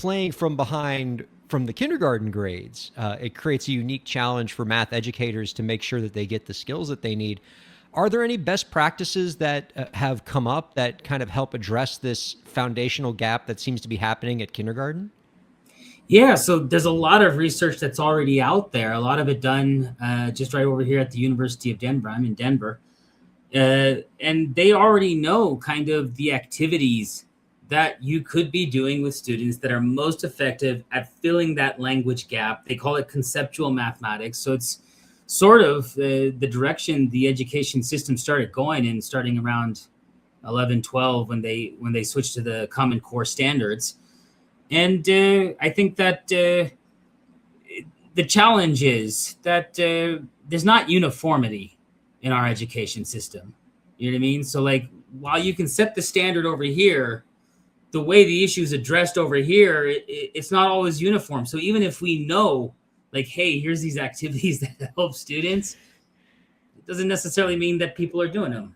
playing from behind from the kindergarten grades, it creates a unique challenge for math educators to make sure that they get the skills that they need. Are there any best practices that have come up that kind of help address this foundational gap that seems to be happening at kindergarten? Yeah, so there's a lot of research that's already out there. A lot of it done just right over here at the University of Denver. I'm in Denver. And they already know kind of the activities that you could be doing with students that are most effective at filling that language gap. They call it conceptual mathematics. So it's sort of the direction the education system started going in, starting around 11, 12, when they switched to the Common Core standards. And I think that the challenge is that there's not uniformity in our education system. You know what I mean? So like, while you can set the standard over here, the way the issue is addressed over here, it's not always uniform. So even if we know, like, hey, here's these activities that help students, it doesn't necessarily mean that people are doing them.